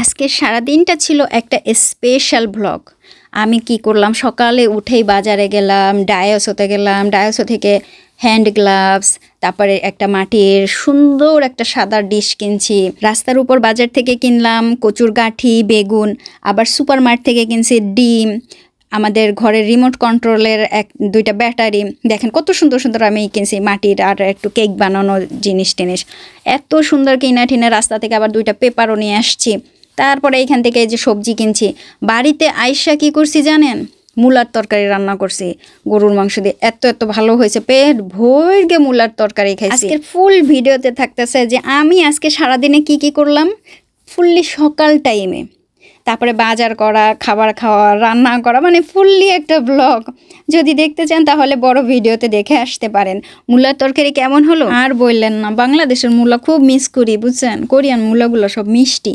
আজকে সারাদিনটা ছিল একটা স্পেশাল ব্লগ। আমি কি করলাম, সকালে উঠেই বাজারে গেলাম, ডায়োসোতে গেলাম, ডায়োসো থেকে হ্যান্ড গ্লাভস, তারপরে একটা মাটির সুন্দর একটা সাদা ডিশ কিনছি। রাস্তার উপর বাজার থেকে কিনলাম কচুর গাঁঠি, বেগুন, আবার সুপার মার্ট থেকে কিনছি ডিম, আমাদের ঘরের রিমোট কন্ট্রোলের দুইটা ব্যাটারি। দেখেন কত সুন্দর সুন্দর আমি কিনছি মাটির, আর একটু কেক বানানোর জিনিস টিনিস, এত সুন্দর কিনা ঠিনে। রাস্তা থেকে আবার দুইটা পেপারও নিয়ে আসছি। তারপরে এইখান থেকে এই যে সবজি কিনছি। বাড়িতে আইসা কি করছি জানেন, মূলার তরকারি রান্না করছি গরুর মাংস দিয়ে। এত ভালো হয়েছে, পেট ভরে মূলার তরকারি খাইছি। আজকের ফুল ভিডিওতে থাকতেছে যে আমি আজকে সারাদিনে কি কি করলাম, ফুললি সকাল টাইমে, তারপরে বাজার করা, খাবার খাওয়া, রান্না করা, মানে ফুললি একটা ব্লগ। যদি দেখতে চান তাহলে বড় ভিডিওতে দেখে আসতে পারেন। মূলার তরকারি কেমন হলো আর বললেন না, বাংলাদেশের মূলা খুব মিস করি বুঝছেন, কোরিয়ান মূলাগুলো সব মিষ্টি।